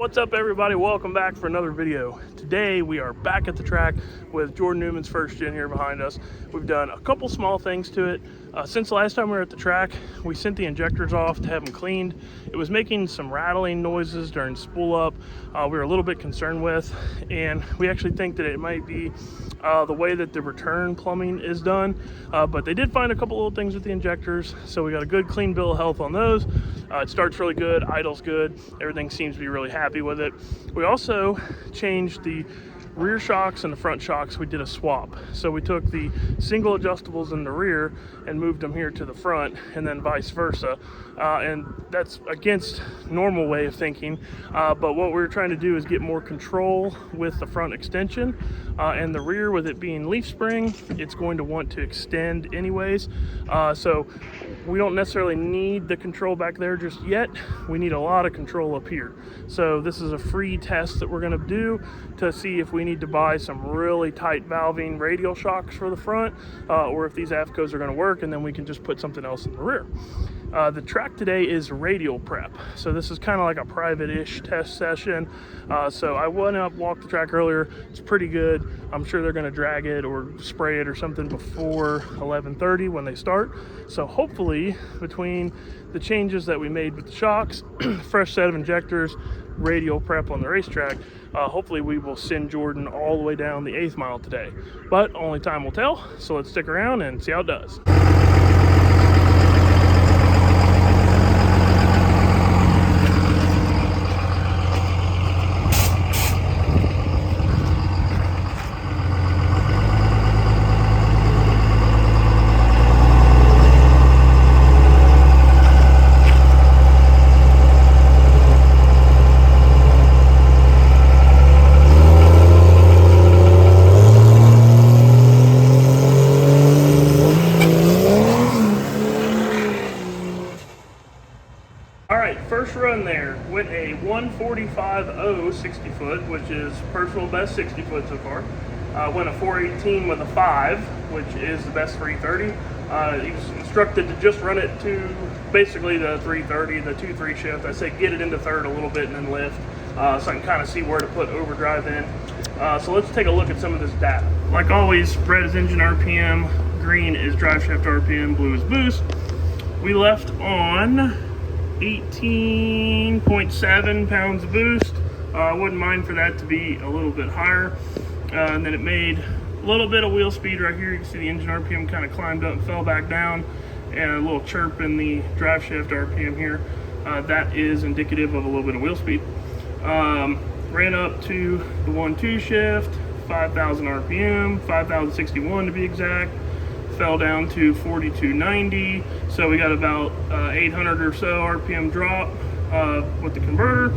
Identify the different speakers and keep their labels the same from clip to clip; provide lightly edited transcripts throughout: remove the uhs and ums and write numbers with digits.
Speaker 1: What's up, everybody? Welcome back for another video. Today we are back at the track with Jordan Newman's first gen here behind us. We've done a couple small things to it. Since the last time we were at the track, we sent the injectors off to have them cleaned. It was making some rattling noises during spool up. We were a little bit concerned with, and we actually think that it might be the way that the return plumbing is done. But they did find a couple little things with the injectors, so we got a good clean bill of health on those. It starts really good, idles good, everything seems to be really happy with it. We also changed the rear shocks and the front shocks. We did a swap. So we took the single adjustables in the rear and moved them here to the front, and then vice versa. And that's against normal way of thinking. But what we're trying to do is get more control with the front extension. And the rear, with it being leaf spring, it's going to want to extend anyways. So we don't necessarily need the control back there just yet. We need a lot of control up here. So this is a free test that we're going to do to see if we need to buy some really tight valving radial shocks for the front, or if these AFCOs are going to work, and then we can just put something else in the rear. The track today is radial prep. So this is kind of like a private-ish test session. So I went up, walked the track earlier. It's pretty good. I'm sure they're going to drag it or spray it or something before 11:30 when they start. So hopefully, between the changes that we made with the shocks, fresh set of injectors, radial prep on the racetrack, hopefully we will send Jordan all the way down the 8th mile today. But only time will tell. So let's stick around and see how it does. First run there went a 1:45.0 60 foot, which is personal best 60 foot so far. Went a 4:18 with a 5, which is the best 3:30. He was instructed to just run it to basically the 3:30, the 2-3 shift. I say get it into third a little bit and then lift, so I can kind of see where to put overdrive in. So let's take a look at some of this data. Like always, red is engine RPM, green is drive shaft RPM, blue is boost. We left on 18.7 pounds of boost. I wouldn't mind for that to be a little bit higher. And then it made a little bit of wheel speed right here. You can see the engine RPM kind of climbed up and fell back down, and a little chirp in the drive shaft RPM here. That is indicative of a little bit of wheel speed. Ran up to the 1-2 shift, 5,000 RPM, 5,061 to be exact. Fell down to 4290, so we got about 800 or so RPM drop with the converter,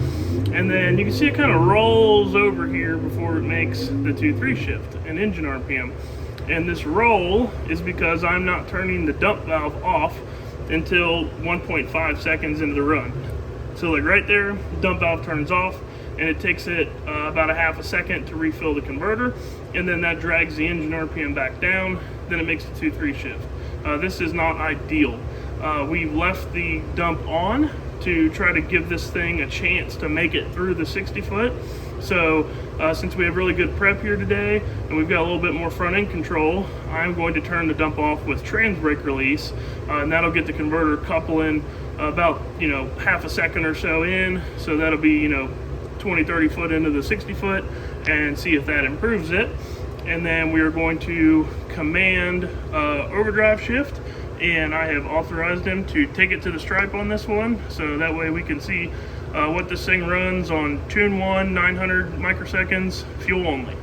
Speaker 1: and then you can see it kind of rolls over here before it makes the 2-3 shift in engine RPM. And this roll is because I'm not turning the dump valve off until 1.5 seconds into the run. So like right there, dump valve turns off, and it takes it about a half a second to refill the converter, and then that drags the engine RPM back down. Then it makes the 2-3 shift. This is not ideal. We left the dump on to try to give this thing a chance to make it through the 60 foot. So since we have really good prep here today and we've got a little bit more front end control, I'm going to turn the dump off with trans brake release, and that'll get the converter coupling about half a second or so in. So that'll be 20-30 foot into the 60 foot, and see if that improves it. And then we are going to command overdrive shift, and I have authorized him to take it to the stripe on this one, so that way we can see what this thing runs on tune 1, 900 microseconds, fuel only.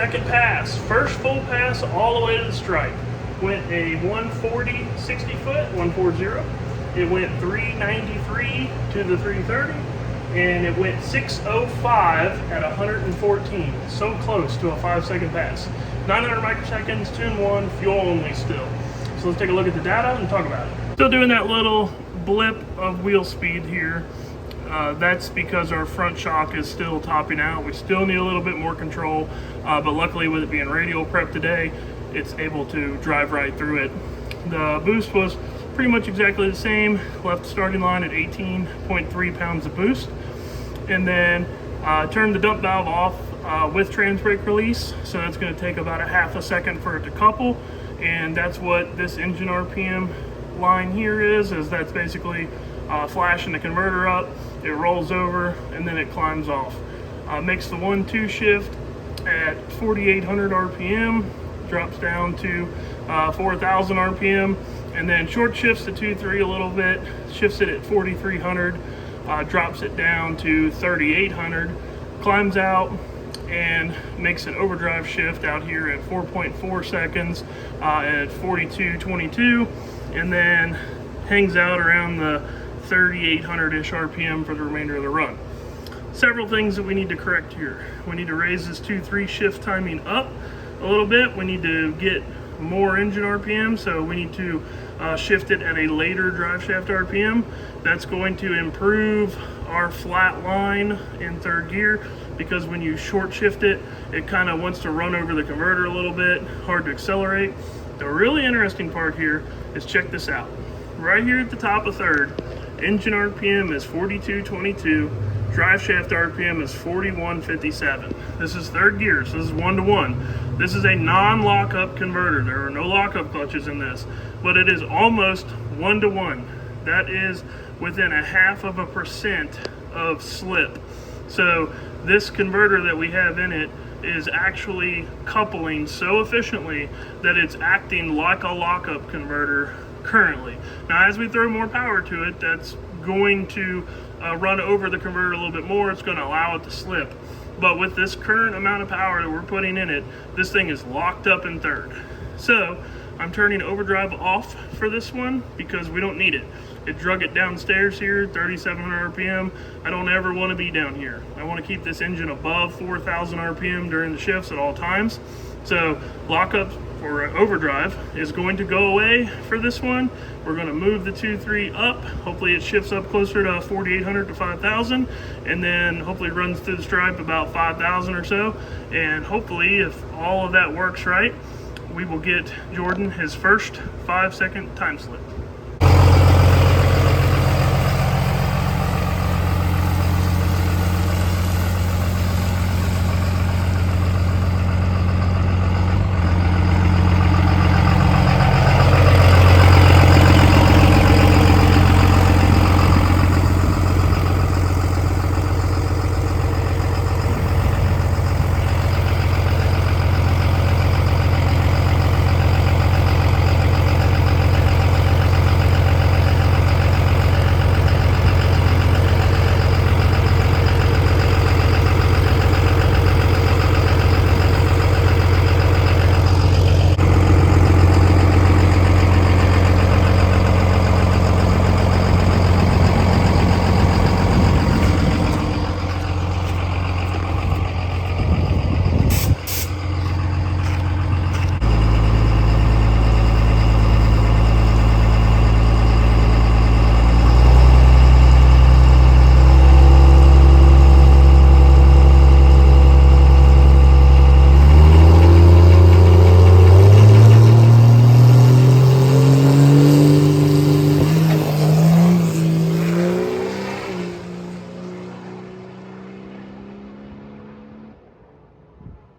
Speaker 1: second pass, first full pass all the way to the stripe. Went a 140 60 foot, 140. It went 393 to the 330, and it went 605 at 114. So close to a 5-second pass. 900 microseconds, 2-in-1, fuel only still. So let's take a look at the data and talk about it. Still doing that little blip of wheel speed here. That's because our front shock is still topping out. We still need a little bit more control, but luckily with it being radial prep today, it's able to drive right through it. The boost was pretty much exactly the same. Left the starting line at 18.3 pounds of boost, and then turned the dump valve off with trans brake release. So that's going to take about a half a second for it to couple, and that's what this engine RPM line here is that's basically flashing the converter up. It rolls over and then it climbs off. Makes the 1-2 shift at 4,800 RPM, drops down to 4,000 RPM, and then short shifts to 2-3 a little bit, shifts it at 4,300, drops it down to 3,800, climbs out and makes an overdrive shift out here at 4.4 seconds at 42.22, and then hangs out around the 3,800-ish RPM for the remainder of the run. Several things that we need to correct here. We need to raise this 2-3 shift timing up a little bit. We need to get more engine RPM, so we need to shift it at a later drive shaft RPM. That's going to improve our flat line in third gear, because when you short shift it, it kind of wants to run over the converter a little bit, hard to accelerate. The really interesting part here is, check this out. Right here at the top of third, engine RPM is 42.22, drive shaft RPM is 41.57. This is third gear, so this is 1-to-1. This is a non-lockup converter. There are no lockup clutches in this, but it is almost 1-to-1. That is within 0.5% of slip. So this converter that we have in it is actually coupling so efficiently that it's acting like a lockup converter currently. Now, as we throw more power to it, that's going to run over the converter a little bit more. It's going to allow it to slip. But with this current amount of power that we're putting in it, this thing is locked up in third. So I'm turning overdrive off for this one because we don't need it. It drug it downstairs here, 3,700 RPM. I don't ever want to be down here. I want to keep this engine above 4,000 RPM during the shifts at all times. So lockup or overdrive is going to go away for this one. We're going to move the 2-3 up. Hopefully it shifts up closer to 4,800 to 5,000, and then hopefully runs through the stripe about 5,000 or so. And hopefully, if all of that works right, we will get Jordan his first 5-second time slip.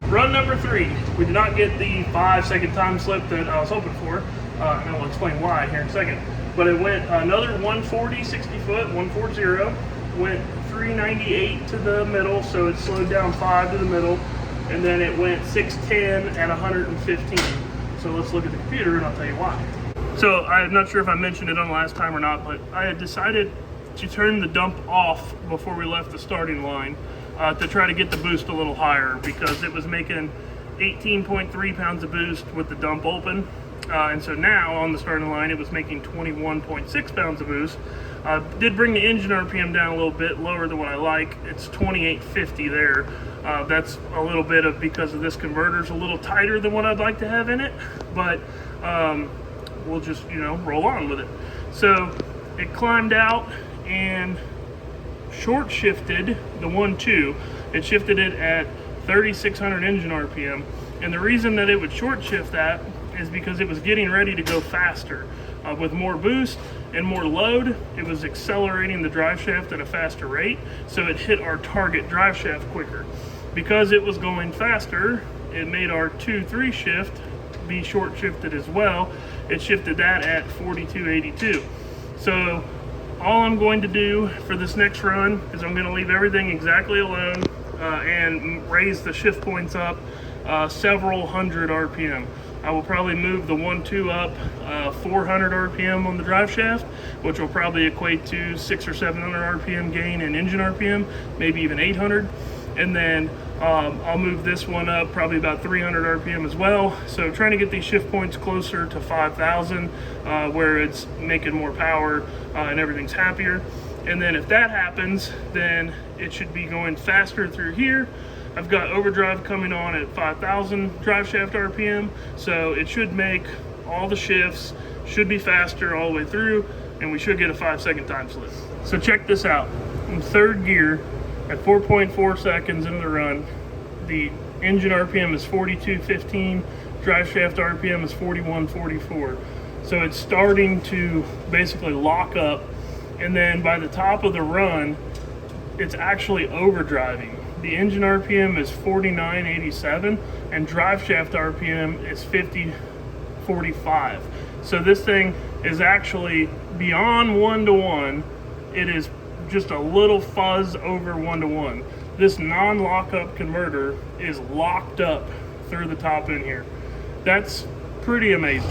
Speaker 1: Run number 3, we did not get the 5-second time slip that I was hoping for, and I'll explain why here in a second. But it went another 140 60 foot, 140, went 398 to the middle, so it slowed down 5 to the middle, and then it went 610 at 115. So let's look at the computer and I'll tell you why. So I'm not sure if I mentioned it on the last time or not, but I had decided to turn the dump off before we left the starting line to try to get the boost a little higher, because it was making 18.3 pounds of boost with the dump open. And so now on the starting line, it was making 21.6 pounds of boost. Did bring the engine RPM down a little bit lower than what I like. It's 2850 there. That's a little bit of because of this converter's a little tighter than what I'd like to have in it, but we'll just, you know, roll on with it. So it climbed out and short shifted the 1.2. It shifted it at 3600 engine RPM. And the reason that it would short shift that is because it was getting ready to go faster. With more boost and more load, it was accelerating the drive shaft at a faster rate, so it hit our target drive shaft quicker. Because it was going faster, it made our 2-3 shift be short shifted as well. It shifted that at 4282. So all I'm going to do for this next run is I'm going to leave everything exactly alone and raise the shift points up several hundred RPM. I will probably move the 1.2 up 400 RPM on the drive shaft, which will probably equate to 600 or 700 RPM gain in engine RPM, maybe even 800. And then I'll move this one up probably about 300 RPM as well. So trying to get these shift points closer to 5,000 where it's making more power and everything's happier. And then if that happens, then it should be going faster through here. I've got overdrive coming on at 5,000 drive shaft RPM, so it should make all the shifts, should be faster all the way through, and we should get a 5-second time slip. So check this out. In third gear, at 4.4 seconds into the run, the engine RPM is 4215, drive shaft RPM is 4144. So it's starting to basically lock up, and then by the top of the run, it's actually overdriving. The engine RPM is 4987 and drive shaft RPM is 5045. So this thing is actually beyond 1-to-1. It is just a little fuzz over 1-to-1. This non-lockup converter is locked up through the top end here. That's pretty amazing.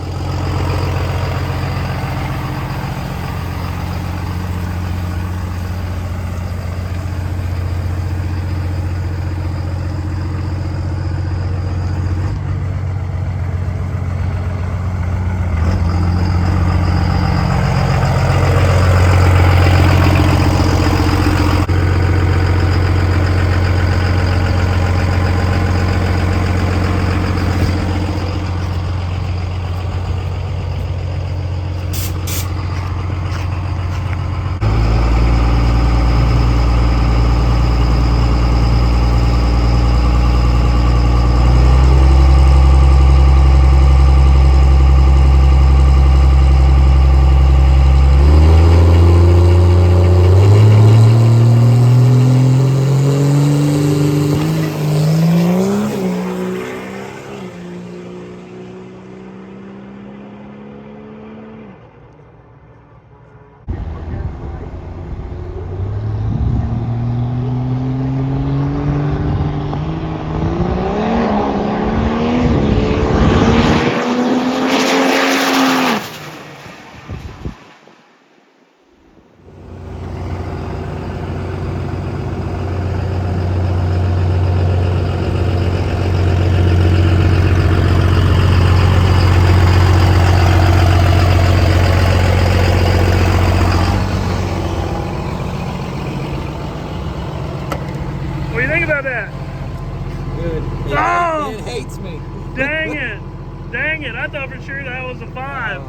Speaker 1: Dang it, I thought for sure that was a 5.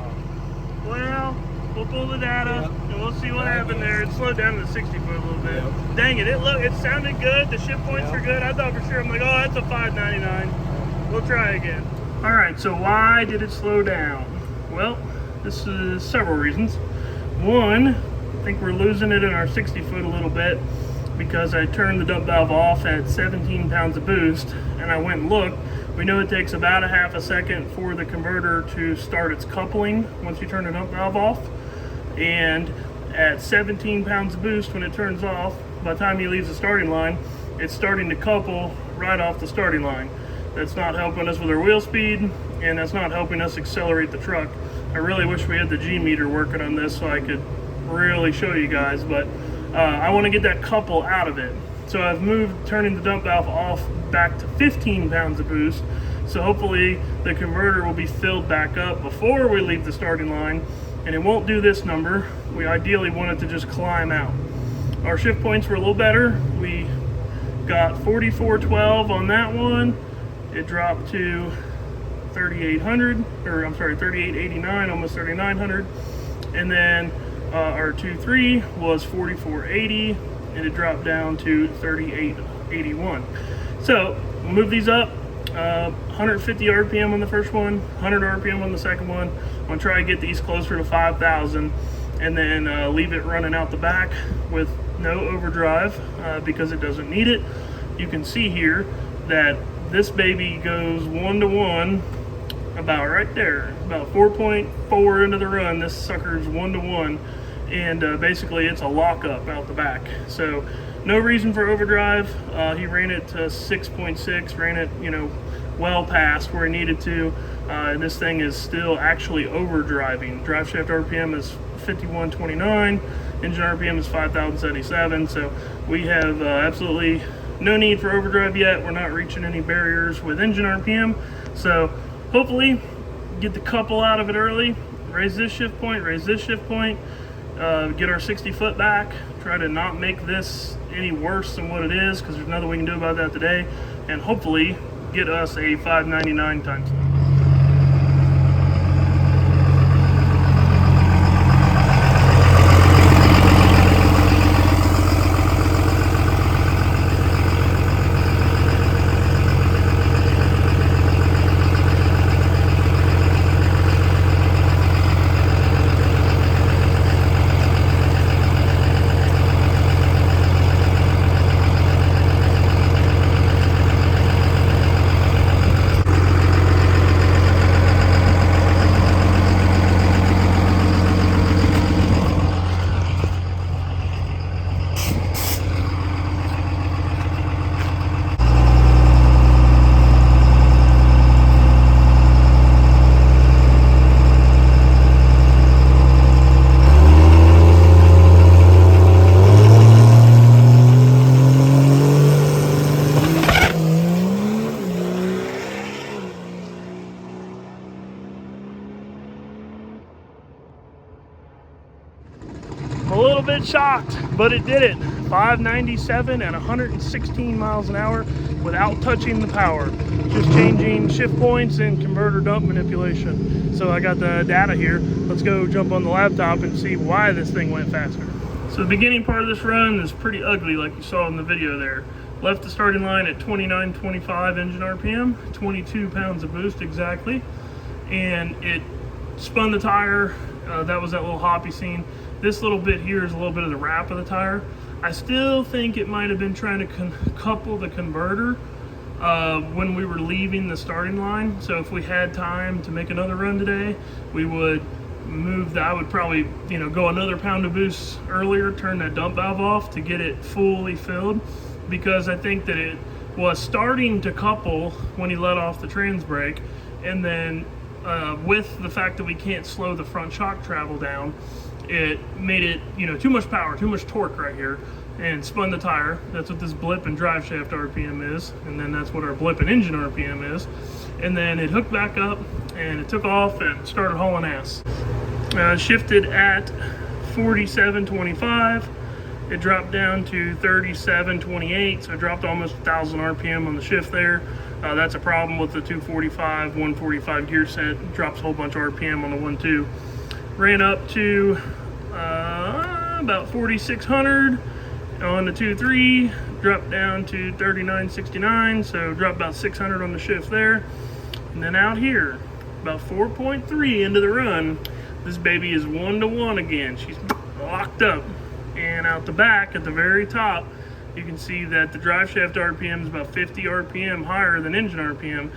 Speaker 1: Well, we'll pull the data and we'll see what happened there. It slowed down to the 60 foot a little bit. Dang it, it sounded good. The shift points were good. I thought for sure, I'm like, oh, that's a 599. We'll try again. All right, so why did it slow down? Well, this is several reasons. One, I think we're losing it in our 60 foot a little bit because I turned the dump valve off at 17 pounds of boost and I went and looked. We know it takes about a half a second for the converter to start its coupling once you turn the dump valve off. And at 17 pounds of boost, when it turns off, by the time he leaves the starting line, it's starting to couple right off the starting line. That's not helping us with our wheel speed, and that's not helping us accelerate the truck. I really wish we had the G meter working on this so I could really show you guys, but I want to get that couple out of it. So I've moved turning the dump valve off back to 15 pounds of boost, So hopefully the converter will be filled back up before we leave the starting line, and it won't do this number. We ideally want it to just climb out. Our shift points were a little better. We got 4412 on that one. It dropped to 3800, or I'm sorry, 3889, almost 3900. And then our 2.3 was 4480, and it dropped down to 3881. So we'll move these up. 150 RPM on the first one, 100 RPM on the second one. I'm gonna try to get these closer to 5,000, and then leave it running out the back with no overdrive because it doesn't need it. You can see here that this baby goes 1-to-1 about right there, about 4.4 into the run. This sucker's 1-to-1, and basically it's a lockup out the back. So no reason for overdrive. He ran it to 6.6, ran it, you know, well past where he needed to, and this thing is still actually overdriving. Drive shaft RPM is 5129, engine RPM is 5077, so we have absolutely no need for overdrive yet. We're not reaching any barriers with engine RPM, so hopefully get the couple out of it early, raise this shift point, get our 60 foot back, try to not make this any worse than what it is, because there's nothing we can do about that today, and hopefully get us a 599 time slip. A little bit shocked, but it did it. 597 and 116 miles an hour without touching the power. Just changing shift points and converter dump manipulation. So I got the data here. Let's go jump on the laptop and see why this thing went faster. So the beginning part of this run is pretty ugly, like you saw in the video there. Left the starting line at 2925 engine RPM, 22 pounds of boost exactly. And it spun the tire. That was that little hoppy scene. This little bit here is a little bit of the wrap of the tire. I still think it might have been trying to couple the converter when we were leaving the starting line. So if we had time to make another run today, we would move that. I would probably, you know, go another pound of boost earlier, turn that dump valve off to get it fully filled, because I think that it was starting to couple when he let off the trans brake, and then with the fact that we can't slow the front shock travel down, it made it, you know, too much power, too much torque right here, and spun the tire. That's what this blip and drive shaft RPM is, and then that's what our blip and engine RPM is. And then it hooked back up and it took off and started hauling ass. Shifted at 4725. It dropped down to 3728, so it dropped almost 1,000 RPM on the shift there. That's a problem with the 245, 145 gear set. It drops a whole bunch of RPM on the 1.2. Ran up to about 4,600 on the 2.3, dropped down to 3969, so dropped about 600 on the shift there. And then out here, about 4.3 into the run, this baby is 1-to-1 again. She's locked up. And out the back at the very top, you can see that the drive shaft RPM is about 50 RPM higher than engine RPM.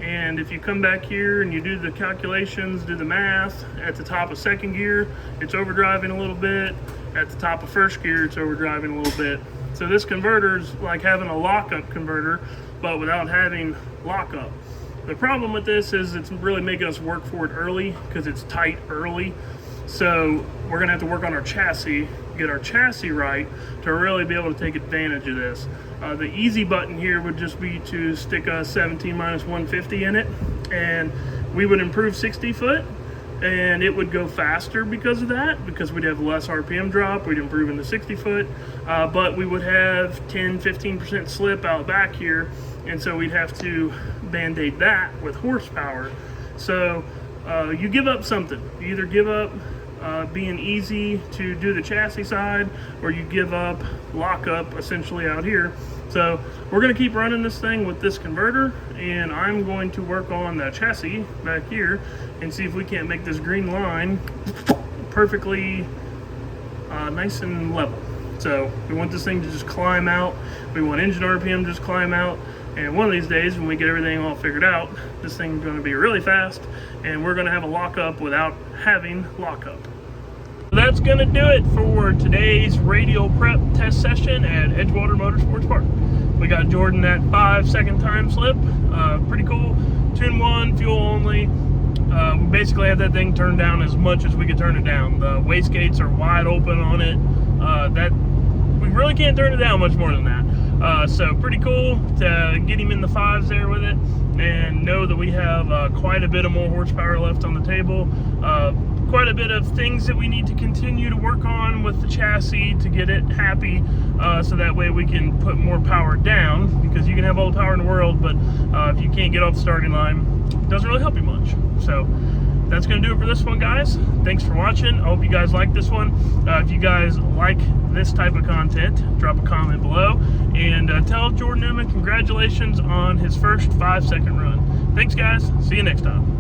Speaker 1: And if you come back here and you do the calculations, do the math, at the top of second gear, it's overdriving a little bit. At the top of first gear, it's overdriving a little bit. So this converter is like having a lockup converter, but without having lockup. The problem with this is it's really making us work for it early because it's tight early. So we're gonna have to work on our chassis get our chassis right to really be able to take advantage of this. The easy button here would just be to stick a 17-150 in it, and we would improve 60 foot, and it would go faster because of that, because we'd have less RPM drop. We'd improve in the 60 foot, but we would have 10-15% slip out back here, and so we'd have to band-aid that with horsepower. So you give up something. You either give up being easy to do the chassis side, or you give up lockup essentially out here. So we're going to keep running this thing with this converter, and I'm going to work on the chassis back here and see if we can't make this green line perfectly nice and level. So we want this thing to just climb out. We want engine RPM to just climb out. And one of these days, when we get everything all figured out, this thing's going to be really fast, and we're going to have a lockup without having lockup. That's going to do it for today's radial prep test session at Edgewater Motorsports Park. We got Jordan at 5-second time slip. Pretty cool. Tune 1, fuel only. We basically had that thing turned down as much as we could turn it down. The wastegates are wide open on it. That we really can't turn it down much more than that. So pretty cool to get him in the 5s there with it, and know that we have quite a bit of more horsepower left on the table. Quite a bit of things that we need to continue to work on with the chassis to get it happy, so that way we can put more power down, because you can have all the power in the world, but if you can't get off the starting line, it doesn't really help you much. So that's going to do it for this one, guys. Thanks for watching. I hope you guys like this one. If you guys like this type of content, drop a comment below, and tell Jordan Newman congratulations on his first 5-second run. Thanks, guys. See you next time.